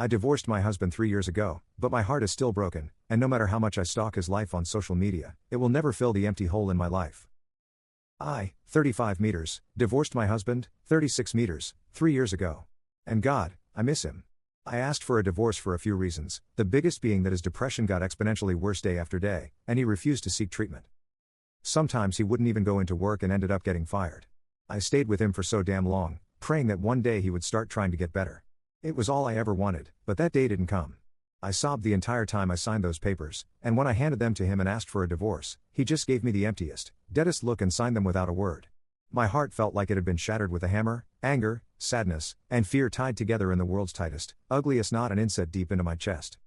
I divorced my husband 3 years ago, but my heart is still broken, and no matter how much I stalk his life on social media, it will never fill the empty hole in my life. I, 35 meters, divorced my husband, 36 meters, 3 years ago. And God, I miss him. I asked for a divorce for a few reasons, the biggest being that his depression got exponentially worse day after day, and he refused to seek treatment. Sometimes he wouldn't even go into work and ended up getting fired. I stayed with him for so damn long, praying that one day he would start trying to get better. It was all I ever wanted, but that day didn't come. I sobbed the entire time I signed those papers, and when I handed them to him and asked for a divorce, he just gave me the emptiest, deadest look and signed them without a word. My heart felt like it had been shattered with a hammer, anger, sadness, and fear tied together in the world's tightest, ugliest knot and inset deep into my chest.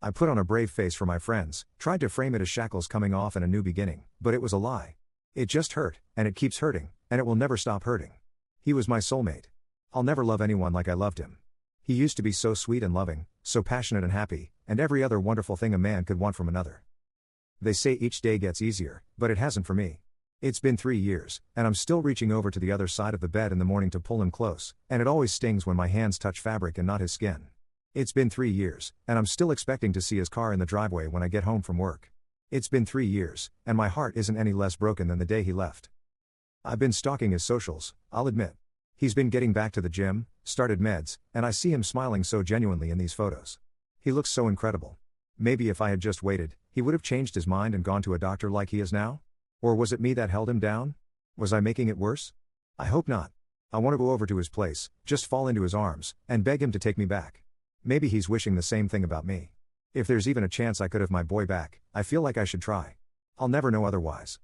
I put on a brave face for my friends, tried to frame it as shackles coming off and a new beginning, but it was a lie. It just hurt, and it keeps hurting, and it will never stop hurting. He was my soulmate. I'll never love anyone like I loved him. He used to be so sweet and loving, so passionate and happy, and every other wonderful thing a man could want from another. They say each day gets easier, but it hasn't for me. It's been 3 years, and I'm still reaching over to the other side of the bed in the morning to pull him close, and it always stings when my hands touch fabric and not his skin. It's been 3 years, and I'm still expecting to see his car in the driveway when I get home from work. It's been 3 years, and my heart isn't any less broken than the day he left. I've been stalking his socials, I'll admit. He's been getting back to the gym, started meds, and I see him smiling so genuinely in these photos. He looks so incredible. Maybe if I had just waited, he would have changed his mind and gone to a doctor like he is now? Or was it me that held him down? Was I making it worse? I hope not. I want to go over to his place, just fall into his arms, and beg him to take me back. Maybe he's wishing the same thing about me. If there's even a chance I could have my boy back, I feel like I should try. I'll never know otherwise.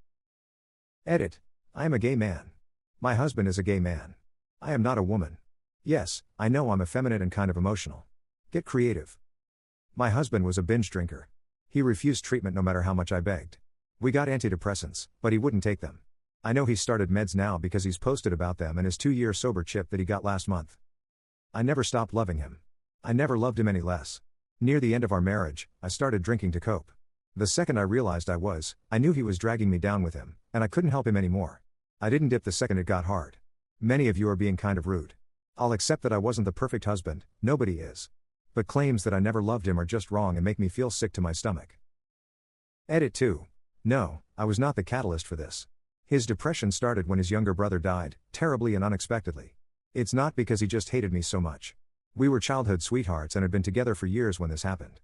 Edit. I am a gay man. My husband is a gay man. I am not a woman. Yes, I know I'm effeminate and kind of emotional. Get creative. My husband was a binge drinker. He refused treatment no matter how much I begged. We got antidepressants, but he wouldn't take them. I know he started meds now because he's posted about them and his 2-year sober chip that he got last month. I never stopped loving him. I never loved him any less. Near the end of our marriage, I started drinking to cope. The second I realized I knew he was dragging me down with him, and I couldn't help him anymore. I didn't dip the second it got hard. Many of you are being kind of rude. I'll accept that I wasn't the perfect husband, nobody is. But claims that I never loved him are just wrong and make me feel sick to my stomach. Edit 2. No, I was not the catalyst for this. His depression started when his younger brother died, terribly and unexpectedly. It's not because he just hated me so much. We were childhood sweethearts and had been together for years when this happened.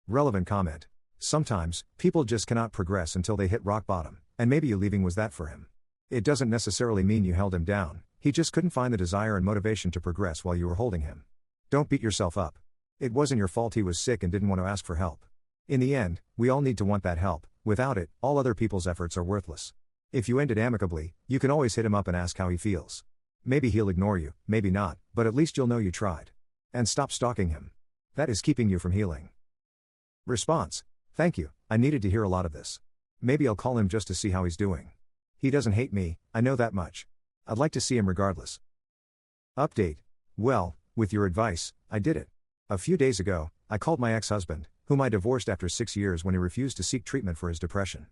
Relevant comment. Sometimes, people just cannot progress until they hit rock bottom, and maybe you leaving was that for him. It doesn't necessarily mean you held him down, he just couldn't find the desire and motivation to progress while you were holding him. Don't beat yourself up. It wasn't your fault he was sick and didn't want to ask for help. In the end, we all need to want that help. Without it, all other people's efforts are worthless. If you end it amicably, you can always hit him up and ask how he feels. Maybe he'll ignore you, maybe not, but at least you'll know you tried. And stop stalking him. That is keeping you from healing. Response. Thank you, I needed to hear a lot of this. Maybe I'll call him just to see how he's doing. He doesn't hate me, I know that much. I'd like to see him regardless. Update. Well, with your advice, I did it. A few days ago, I called my ex-husband, whom I divorced after 6 years when he refused to seek treatment for his depression.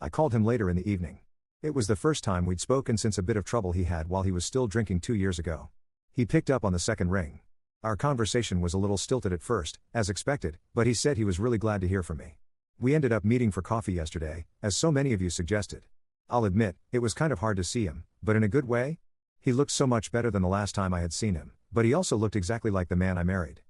I called him later in the evening. It was the first time we'd spoken since a bit of trouble he had while he was still drinking 2 years ago. He picked up on the second ring. Our conversation was a little stilted at first, as expected, but he said he was really glad to hear from me. We ended up meeting for coffee yesterday, as so many of you suggested. I'll admit, it was kind of hard to see him, but in a good way. He looked so much better than the last time I had seen him, but he also looked exactly like the man I married.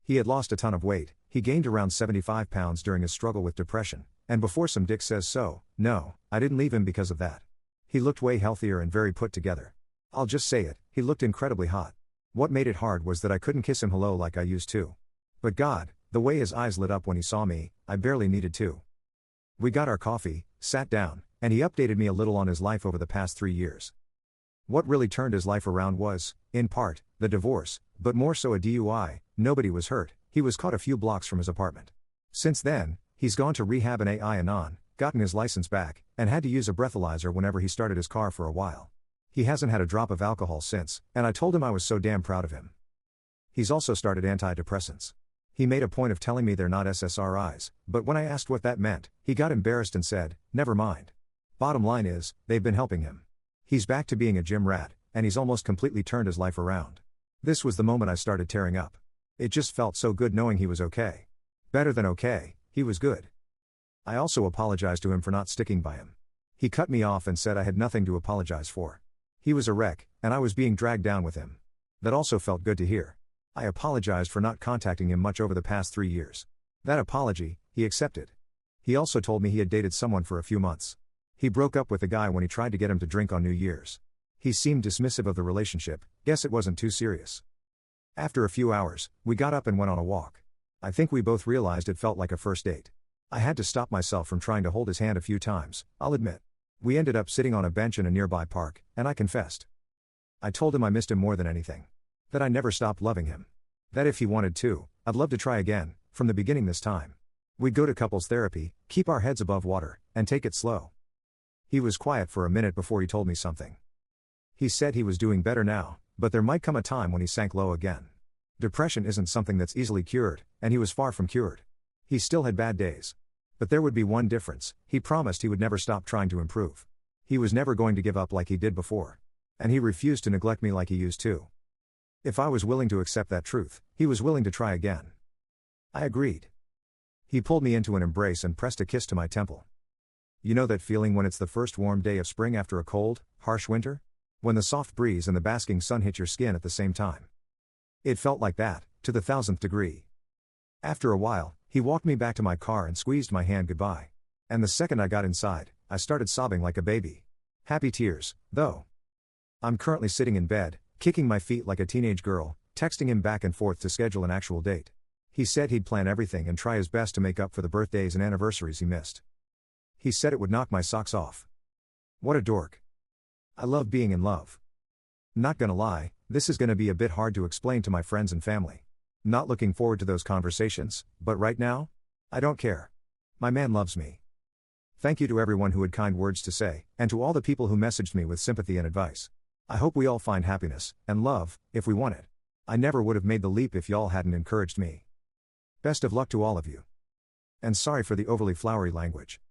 He had lost a ton of weight, he gained around 75 pounds during his struggle with depression, and before some dick says so, no, I didn't leave him because of that. He looked way healthier and very put together. I'll just say it, he looked incredibly hot. What made it hard was that I couldn't kiss him hello like I used to. But God, the way his eyes lit up when he saw me, I barely needed to. We got our coffee, sat down, and he updated me a little on his life over the past 3 years. What really turned his life around was, in part, the divorce, but more so a DUI. Nobody was hurt, he was caught a few blocks from his apartment. Since then, he's gone to rehab and Al-Anon, gotten his license back, and had to use a breathalyzer whenever he started his car for a while. He hasn't had a drop of alcohol since, and I told him I was so damn proud of him. He's also started antidepressants. He made a point of telling me they're not SSRIs, but when I asked what that meant, he got embarrassed and said, never mind. Bottom line is, they've been helping him. He's back to being a gym rat, and he's almost completely turned his life around. This was the moment I started tearing up. It just felt so good knowing he was okay. Better than okay, he was good. I also apologized to him for not sticking by him. He cut me off and said I had nothing to apologize for. He was a wreck, and I was being dragged down with him. That also felt good to hear. I apologized for not contacting him much over the past 3 years. That apology, he accepted. He also told me he had dated someone for a few months. He broke up with the guy when he tried to get him to drink on New Year's. He seemed dismissive of the relationship, guess it wasn't too serious. After a few hours, we got up and went on a walk. I think we both realized it felt like a first date. I had to stop myself from trying to hold his hand a few times, I'll admit. We ended up sitting on a bench in a nearby park, and I confessed. I told him I missed him more than anything. That I never stopped loving him. That if he wanted to, I'd love to try again, from the beginning this time. We'd go to couples therapy, keep our heads above water, and take it slow. He was quiet for a minute before he told me something. He said he was doing better now, but there might come a time when he sank low again. Depression isn't something that's easily cured, and he was far from cured. He still had bad days. But there would be one difference: he promised he would never stop trying to improve. He was never going to give up like he did before. And he refused to neglect me like he used to. If I was willing to accept that truth, he was willing to try again. I agreed. He pulled me into an embrace and pressed a kiss to my temple. You know that feeling when it's the first warm day of spring after a cold, harsh winter? When the soft breeze and the basking sun hit your skin at the same time. It felt like that, to the 1000th degree. After a while, he walked me back to my car and squeezed my hand goodbye. And the second I got inside, I started sobbing like a baby. Happy tears, though. I'm currently sitting in bed, kicking my feet like a teenage girl, texting him back and forth to schedule an actual date. He said he'd plan everything and try his best to make up for the birthdays and anniversaries he missed. He said it would knock my socks off. What a dork. I love being in love. Not gonna lie, this is gonna be a bit hard to explain to my friends and family. Not looking forward to those conversations, but right now? I don't care. My man loves me. Thank you to everyone who had kind words to say, and to all the people who messaged me with sympathy and advice. I hope we all find happiness, and love, if we want it. I never would have made the leap if y'all hadn't encouraged me. Best of luck to all of you. And sorry for the overly flowery language.